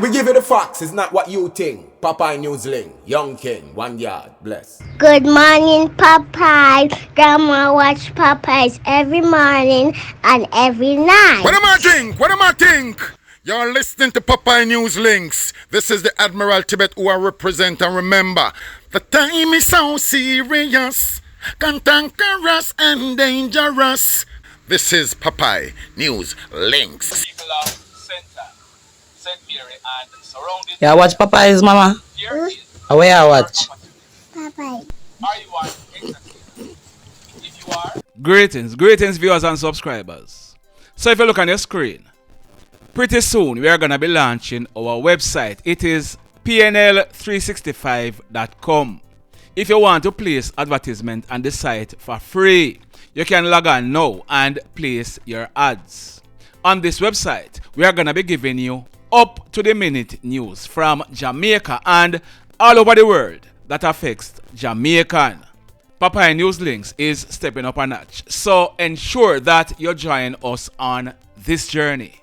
We give you the facts, it's not what you think. Popeye Newsling, Young King, 1 yard, bless. Good morning, Popeye. Grandma watch Popeyes every morning and every night. What am I think? What am I think? You're listening to Popeye News Links. This is the Admiral Tibet who I represent, and remember, the time is so serious, cantankerous and dangerous. This is Popeye News Links. People of Center, St. Mary and surrounding. Yeah, watch Popeyes, mama. Here is Where I watch? Popeye. are you an executive? If you are, Greetings viewers and subscribers. So if you look on your screen, pretty soon we are going to be launching our website. It is PNL365.com. If you want to place advertisement on the site for free, you can log on now and place your ads. On this website, we are going to be giving you up-to-the-minute news from Jamaica and all over the world that affects Jamaican. Popeye News Links is stepping up a notch, so ensure that you join us on this journey.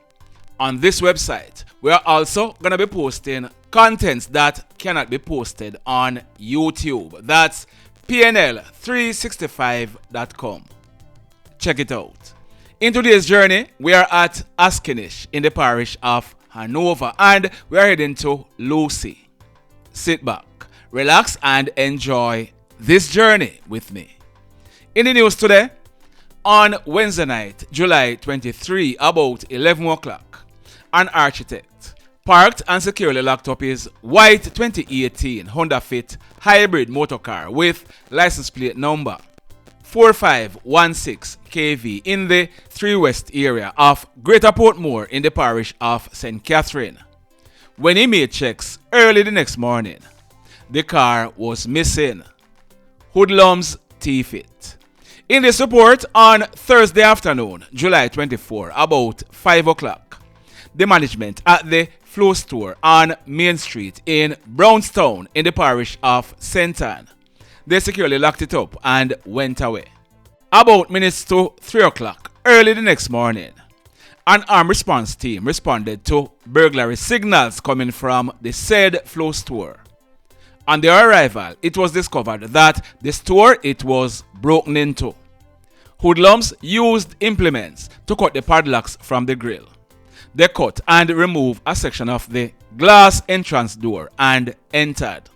On this website, we are also going to be posting contents that cannot be posted on YouTube. That's PNL365.com. Check it out. In today's journey, we are at Askenish in the parish of Hanover, and we are heading to Lucy. Sit back, relax, and enjoy this journey with me. In the news today, on Wednesday night, July 23, about 11 o'clock, an architect parked and securely locked up his white 2018 Honda Fit hybrid motorcar with license plate number 4516 KV in the 3 West area of Greater Pmore in the parish of St. Catherine. When he made checks early the next morning, the car was missing. Hoodlums thief it. In this report on Thursday afternoon, July 24, about 5 o'clock, the management at the Flow Store on Main Street in Brownstown in the parish of St. Ann, they securely locked it up and went away. About minutes to 3 o'clock early the next morning, an armed response team responded to burglary signals coming from the said Flow Store. On their arrival, it was discovered that the store it was broken into. Hoodlums used implements to cut the padlocks from the grill. They cut and removed a section of the glass entrance door and entered.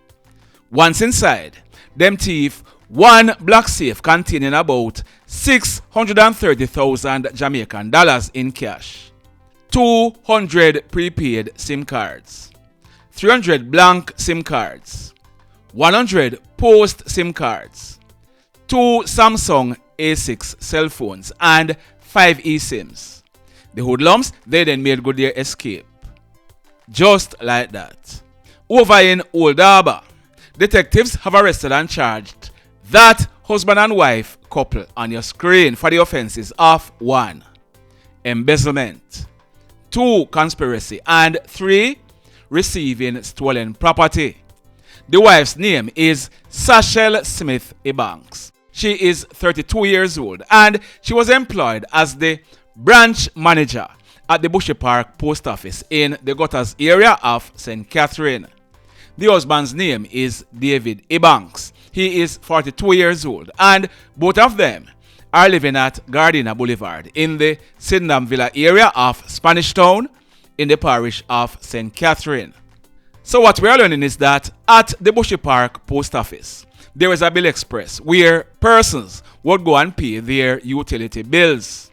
Once inside, them thief one black safe containing about 630,000 Jamaican dollars in cash, 200 prepaid SIM cards, 300 blank SIM cards, 100 post SIM cards, 2 Samsung A6 cell phones, and 5 eSIMs. The hoodlums, they then made good their escape. Just like that. Over in Old Daba, detectives have arrested and charged that husband and wife couple on your screen for the offenses of 1. Embezzlement, 2. Conspiracy, and 3. Receiving stolen property. The wife's name is Sashell Smith Ebanks. She is 32 years old and she was employed as the branch manager at the Bushy Park Post Office in the Gutters area of St. Catherine. The husband's name is David Ebanks. He is 42 years old and both of them are living at Gardena Boulevard in the Sydenham Villa area of Spanish Town in the parish of St. Catherine. So what we are learning is that at the Bushy Park Post Office, there is a bill express where persons would go and pay their utility bills.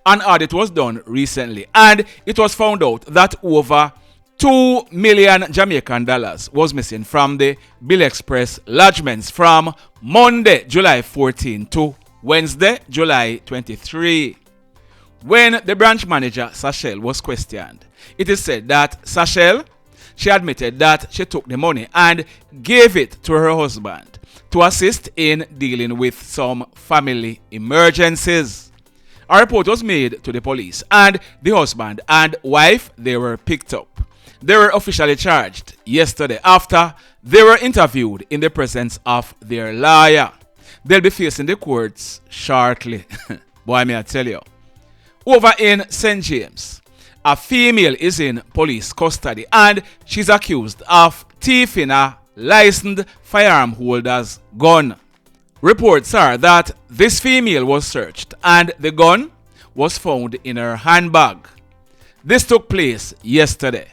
An audit was done recently and it was found out that over 2 million Jamaican dollars was missing from the bill express lodgements from Monday, July 14 to Wednesday, July 23. When the branch manager, Sashell, was questioned, it is said that Sashell, she admitted that she took the money and gave it to her husband to assist in dealing with some family emergencies. A report was made to the police and the husband and wife, they were picked up. They were officially charged yesterday after they were interviewed in the presence of their lawyer. They'll be facing the courts shortly. Boy, may I tell you. Over in St. James, A female is in police custody and she's accused of thieving a licensed firearm holder's gun. Reports are that this female was searched and the gun was found in her handbag. This took place yesterday,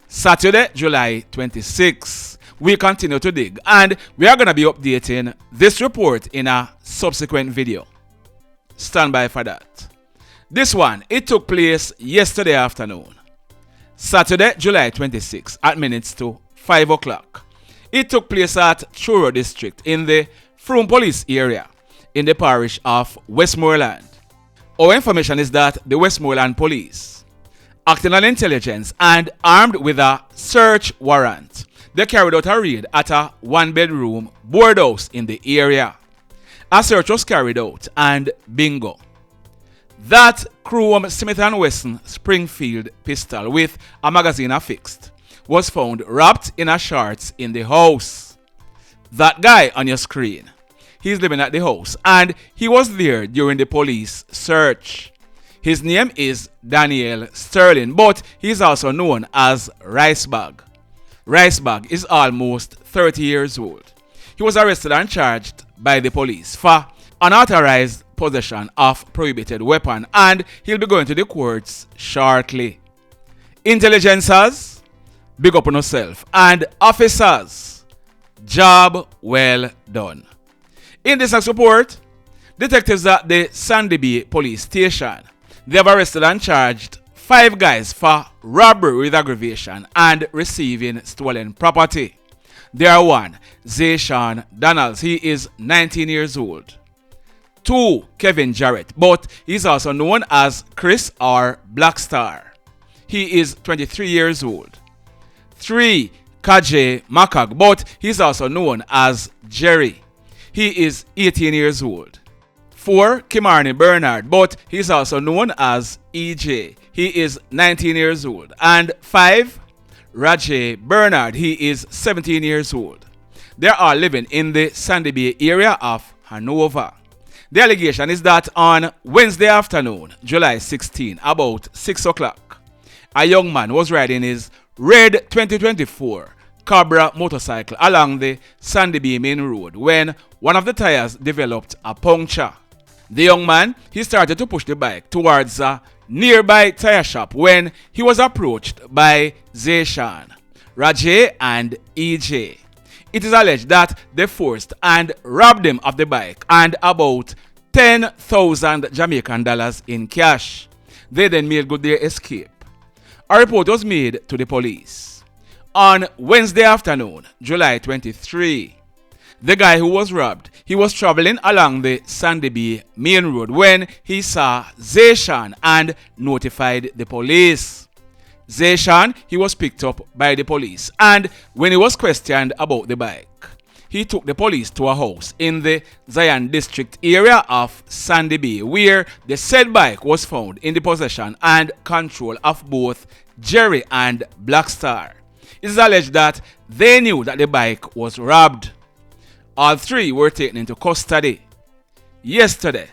Saturday, July 26. We continue to dig and we are going to be updating this report in a subsequent video. Stand by for that. This one, it took place yesterday afternoon, Saturday, July 26 at minutes to 5 o'clock. It took place at Truro District in the Frome Police area in the parish of Westmoreland. Our information is that the Westmoreland Police, acting on intelligence and armed with a search warrant, they carried out a raid at a one-bedroom board house in the area. A search was carried out and bingo. That Chrome Smith & Wesson Springfield pistol with a magazine affixed was found wrapped in a shorts in the house. That guy on your screen, he's living at the house and he was there during the police search. His name is Daniel Sterling, but he's also known as Ricebag. Ricebag is almost 30 years old. He was arrested and charged by the police for unauthorized possession of prohibited weapon and he'll be going to the courts shortly. Intelligencers, big up on yourself, and officers, job well done. In this next report, detectives at the Sandy Bay police station, they have arrested and charged 5 guys for robbery with aggravation and receiving stolen property. There are 1, Zayeshaun Donalds, he is 19 years old. 2, Kevon Jarrett, but he's also known as Chris or Black Star. He is 23 years old. 3, Kajay Mckogg, but he's also known as Jerry. He is 18 years old. 4, Kimmarny Bernard, but he's also known as EJ. He is 19 years old. And 5, Rajay Bernard, he is 17 years old. They are living in the Sandy Bay area of Hanover. The allegation is that on Wednesday afternoon, July 16, about 6 o'clock, a young man was riding his red 2024 Cobra motorcycle along the Sandy Bay main road when one of the tires developed a puncture. The young man, he started to push the bike towards a nearby tire shop when he was approached by Zayeshaun, Rajay and EJ. It is alleged that they forced and robbed him of the bike and about 10,000 Jamaican dollars in cash. They then made good their escape. A report was made to the police. On Wednesday afternoon, July 23, the guy who was robbed, he was traveling along the Sandy Bay main road when he saw Zayeshaun and notified the police. Zayeshaun, he was picked up by the police and when he was questioned about the bike, he took the police to a house in the Zion district area of Sandy Bay where the said bike was found in the possession and control of both Jerry and Black Star. It is alleged that they knew that the bike was robbed. All 3 were taken into custody. Yesterday,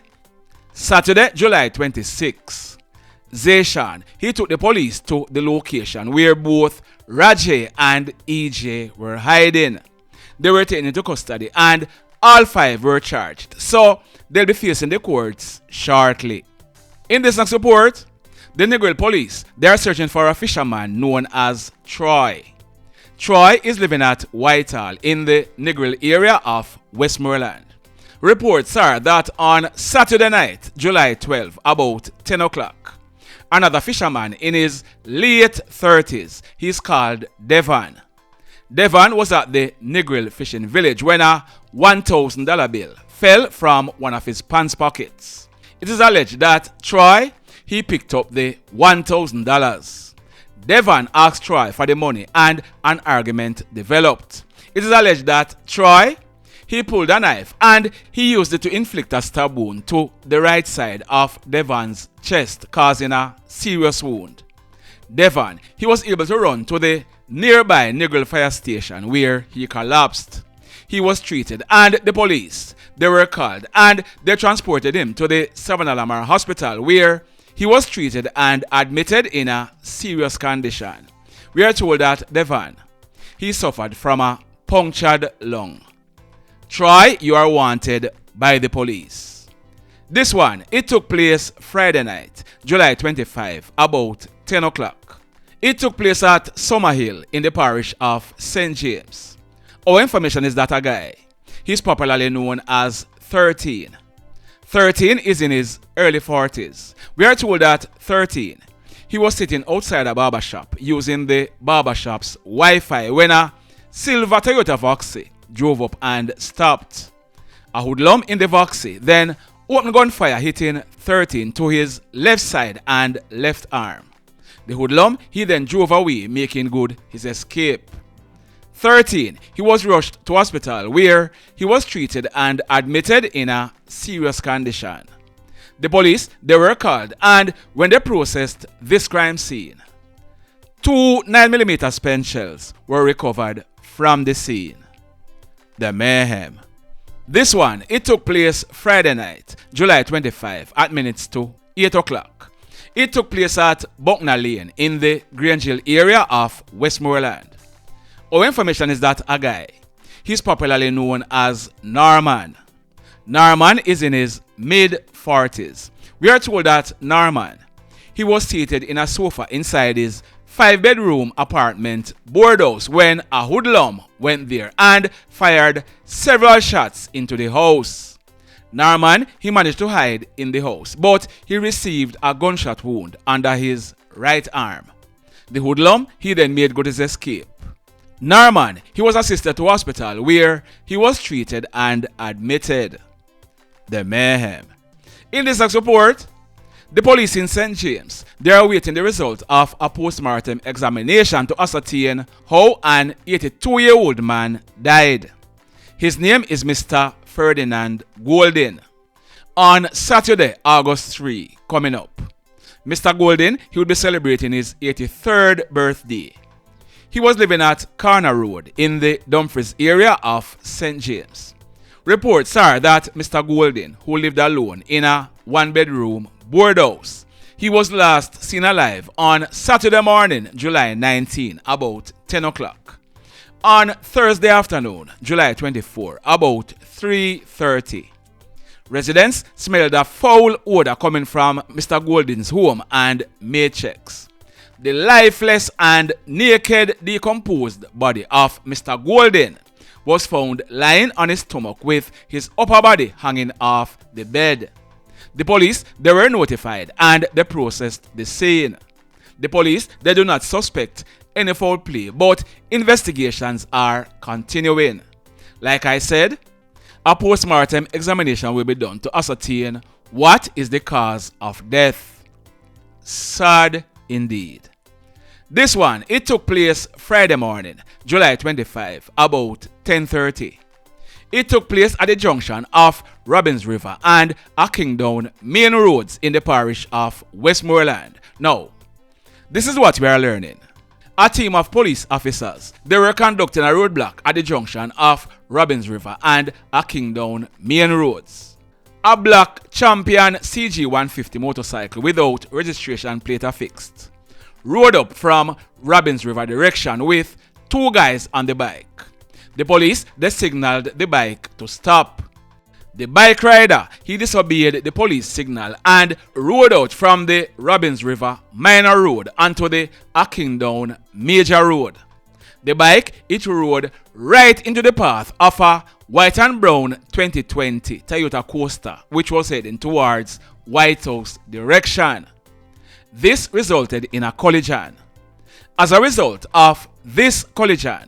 Saturday, July 26, Zayeshaun, he took the police to the location where both Rajay and EJ were hiding. They were taken into custody and all 5 were charged. So they'll be facing the courts shortly. In this next report, the Negril police, they are searching for a fisherman known as Troy. Troy is living at Whitehall in the Negril area of Westmoreland. Reports are that on Saturday night, July 12, about 10 o'clock, another fisherman in his late 30s, he's called Devon. Devon was at the Negril fishing village when a $1,000 bill fell from one of his pants pockets. It is alleged that Troy, he picked up the $1,000. Devon asked Troy for the money and an argument developed. It is alleged that Troy, he pulled a knife and he used it to inflict a stab wound to the right side of Devon's chest, causing a serious wound. Devon, he was able to run to the nearby Negril fire station where he collapsed. He was treated and the police, they were called and they transported him to the Savannah Hospital where He was treated and admitted in a serious condition. We are told that Devon, he suffered from a punctured lung. Troy, you are wanted by the police. This one, it took place Friday night, July 25, about 10 o'clock. It took place at Summerhill in the parish of St. James. Our information is that a guy, he's popularly known as 13. 13 is in his early 40s. We are told that 13, he was sitting outside a barbershop using the barbershop's Wi-Fi when a silver Toyota Voxy drove up and stopped. A hoodlum in the Voxy then opened gunfire, hitting 13 to his left side and left arm. The hoodlum, he then drove away, making good his escape. 13, he was rushed to hospital where he was treated and admitted in a serious condition. The police, they were called, and when they processed this crime scene, 2 9mm spent shells were recovered from the scene. The mayhem. This one, it took place Friday night, July 25 at minutes to 8 o'clock. It took place at Buckner Lane in the Grange Hill area of Westmoreland. Our information is that a guy, he's popularly known as Norman. Norman is in his mid-40s. We are told that Norman, he was seated in a sofa inside his 5-bedroom apartment boardhouse when a hoodlum went there and fired several shots into the house. Norman, he managed to hide in the house, but he received a gunshot wound under his right arm. The hoodlum, he then made good his escape. Norman, he was assisted to hospital where he was treated and admitted. The mayhem. In this next report, the police in St. James, they are awaiting the result of a post-mortem examination to ascertain how an 82-year-old man died. His name is Mr. Ferdinand Golden. On Saturday, August 3, coming up, Mr. Golden, he will be celebrating his 83rd birthday. He was living at Corner Road in the Dumfries area of St. James. Reports are that Mr. Golden, who lived alone in a 1-bedroom boardhouse, he was last seen alive on Saturday morning, July 19, about 10 o'clock. On Thursday afternoon, July 24, about 3:30. Residents smelled a foul odor coming from Mr. Golden's home and made checks. The lifeless and naked decomposed body of Mr. Golden was found lying on his stomach with his upper body hanging off the bed. The police, they were notified and they processed the scene. The police, they do not suspect any foul play, but investigations are continuing. Like I said, a post-mortem examination will be done to ascertain what is the cause of death. Sad indeed. This one, it took place Friday morning, July 25, about 10:30. It took place at the junction of Robbins River and Kingdown main roads in the parish of Westmoreland. Now, this is what we are learning. A team of police officers, they were conducting a roadblock at the junction of Robbins River and Kingdown main roads. A black Champion CG150 motorcycle without registration plate affixed rode up from Robbins River direction with 2 guys on the bike. The police, they signaled the bike to stop. The bike rider, he disobeyed the police signal and rode out from the Robbins River minor road onto the Kingdown major road. The bike, it rode right into the path of a white and brown 2020 Toyota Coaster, which was heading towards White House direction. This resulted in a collision. As a result of this collision,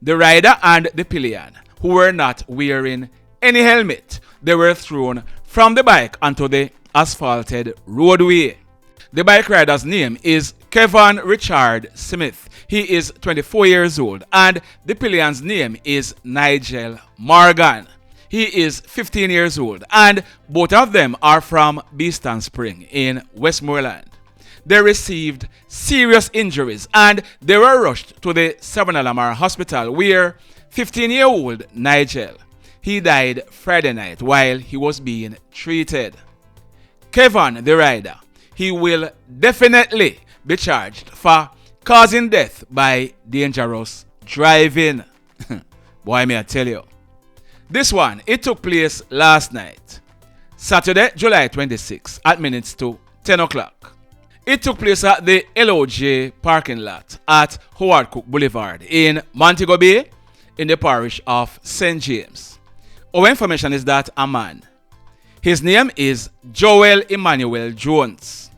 the rider and the pillion, who were not wearing any helmet, they were thrown from the bike onto the asphalted roadway. The bike rider's name is Kevon Richard Smith. He is 24 years old, and the pillion's name is Nigel Morgan. He is 15 years old, and both of them are from Beeston Spring in Westmoreland. They received serious injuries and they were rushed to the Savannah Hospital where 15-year-old Nigel, he died Friday night while he was being treated. Kevon, the rider, he will definitely be charged for causing death by dangerous driving. Boy, may I tell you. This one, it took place last night, Saturday, July 26 at minutes to 10 o'clock. It took place at the LOJ parking lot at Howard Cook Boulevard in Montego Bay in the parish of St. James. Our information is that a man, his name is Joel Emanuel Jones.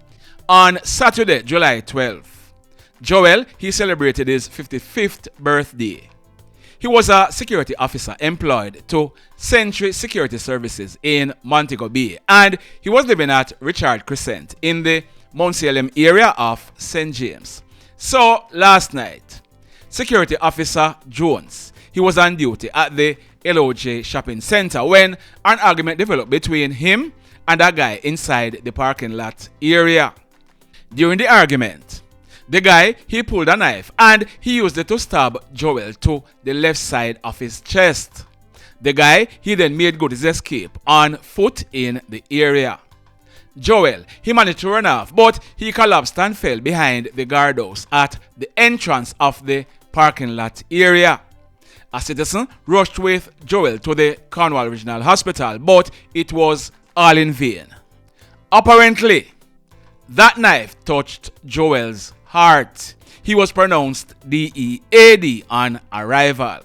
On Saturday, July 12, Joel, he celebrated his 55th birthday. He was a security officer employed to Century Security Services in Montego Bay, and he was living at Richard Crescent in the Mount Salem area of St. James. So last night, Security Officer Jones, he was on duty at the LOJ shopping center when an argument developed between him and a guy inside the parking lot area. During the argument, the guy, he pulled a knife and he used it to stab Joel to the left side of his chest. The guy, he then made good his escape on foot in the area. Joel, he managed to run off, but he collapsed and fell behind the guardhouse at the entrance of the parking lot area. A citizen rushed with Joel to the Cornwall Regional Hospital, but it was all in vain. Apparently, that knife touched Joel's heart. He was pronounced DEAD on arrival.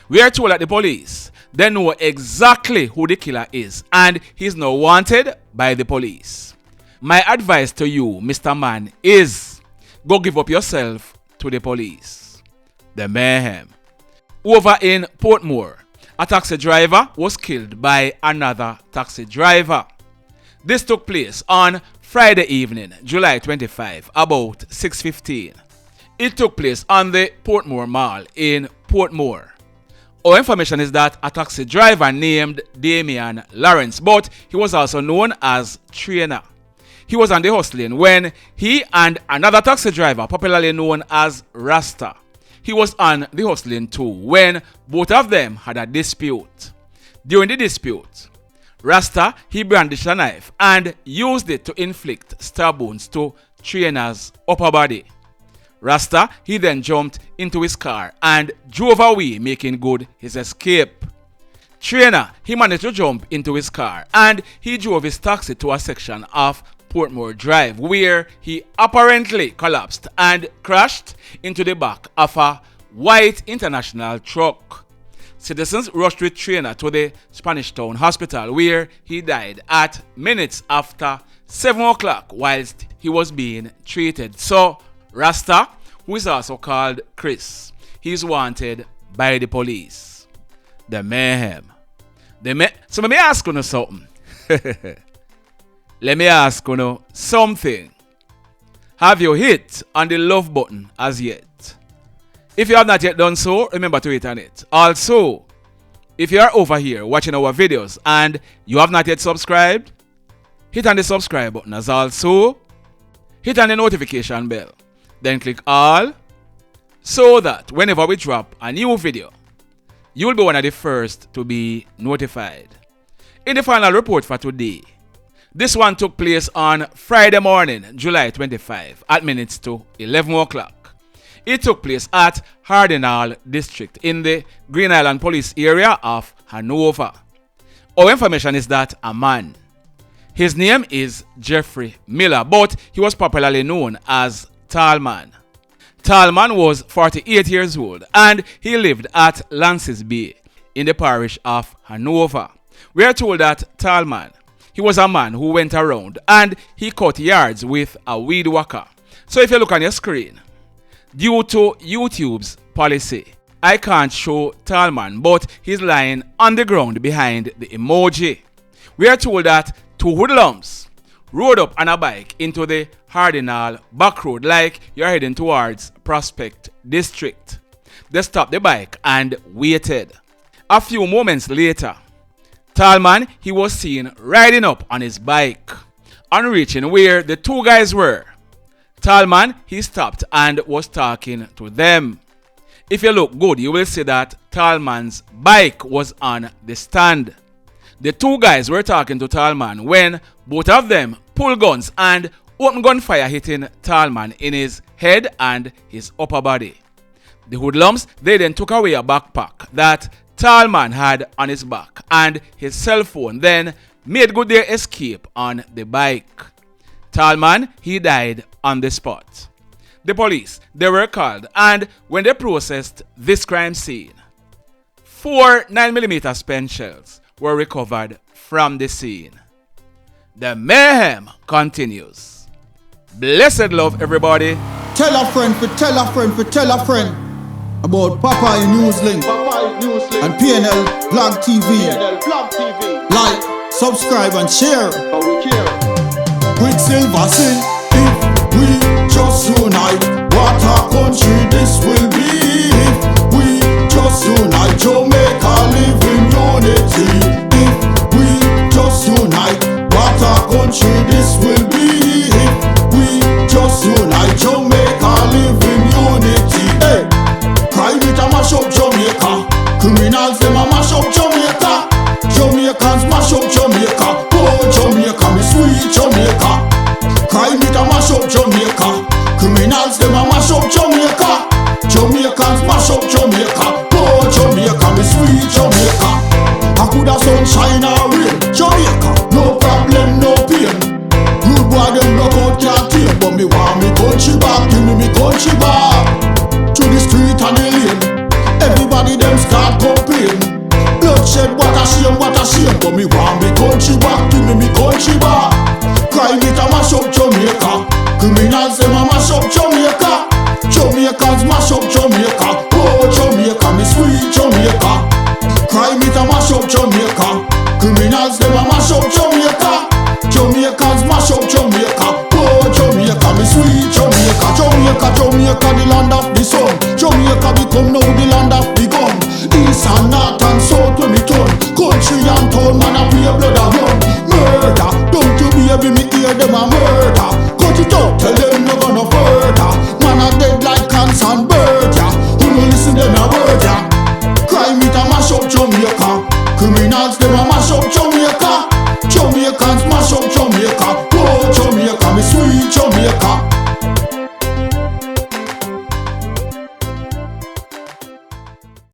We are told that the police, they know exactly who the killer is, and he's now wanted by the police. My advice to you, Mr. Man, is go give up yourself to the police. The mayhem. Over in Pmore, a taxi driver was killed by another taxi driver. This took place on Friday evening, July 25, about 6:15. It took place on the Pmore Mall in Pmore. Our information is that a taxi driver named Damion Lawrence, but he was also known as Trainer. He was on the hustling when he and another taxi driver, popularly known as Rasta, he was on the hustling too when both of them had a dispute. During the dispute, Rasta, he brandished a knife and used it to inflict stab wounds to Trainer's upper body. Rasta, he then jumped into his car and drove away, making good his escape. Trainer, he managed to jump into his car and he drove his taxi to a section of Pmore Drive where he apparently collapsed and crashed into the back of a white international truck. Citizens rushed with Trainer to the Spanish Town Hospital where he died at minutes after 7 o'clock whilst he was being treated. So Rasta, who is also called Chris, he's wanted by the police. The mayhem. So let me ask you something. Let me ask you something. Have you hit on the love button as yet? If you have not yet done so, remember to hit on it. Also, if you are over here watching our videos and you have not yet subscribed, hit on the subscribe button as also hit on the notification bell. Then click all so that whenever we drop a new video, you will be one of the first to be notified. In the final report for today, this one took place on Friday morning, July 25 at minutes to 11 o'clock. It took place at Ferdinand district in the Green Island police area of Hanover. Our information is that a man, his name is Jeffrey Miller, but he was popularly known as Tallman. Tallman was 48 years old and he lived at Lances Bay in the parish of Hanover. We are told that Tallman, he was a man who went around and he cut yards with a weed whacker. So if you look on your screen, due to YouTube's policy, I can't show Tallman, but he's lying on the ground behind the emoji. We are told that two hoodlums rode up on a bike into the Ferdinand back road like you're heading towards Prospect District. They stopped the bike and waited. A few moments later, Tallman, he was seen riding up on his bike. On reaching where the two guys were, Tallman, he stopped and was talking to them. If you look good, you will see that Tallman's bike was on the stand. The two guys were talking to Tallman when both of them pulled guns and open gunfire hitting Tallman in his head and his upper body. The hoodlums, they then took away a backpack that Tallman had on his back and his cell phone, then made good their escape on the bike. Tallman, he died on the spot. The police, they were called, and when they processed this crime scene, 4 9mm spent shells were recovered from the scene. The mayhem continues. Blessed love, everybody. Tell a friend for tell a friend for tell a friend about Popeye Newslink and KlL Blog TV. Like, subscribe and share. Quicksilver sing, if we just unite, what a country this will be. If we just unite, Jamaica live in unity. If we just unite, what a country this will be. If we just unite, Jamaica live in unity. Hey, crime it a mash up Jamaica. Criminals them a mash up Jamaica. Jamaicans mash up Jamaica. Oh Jamaica, me sweet Jamaica. Crime it a mash up Jamaica. Criminals them a mash up Jamaica. Jamaicans mash up Jamaica. Oh Jamaica, me sweet Jamaica. I coulda sunshine or rain. Jamaica, no problem, no pain. Rude boy them knock out can't tame, but me want me country back. Give me country back. To the street and the lane, everybody them start complain. Bloodshed, what a shame, but me want me country back. Give me country back. Crime it a mash up Jamaica. Criminals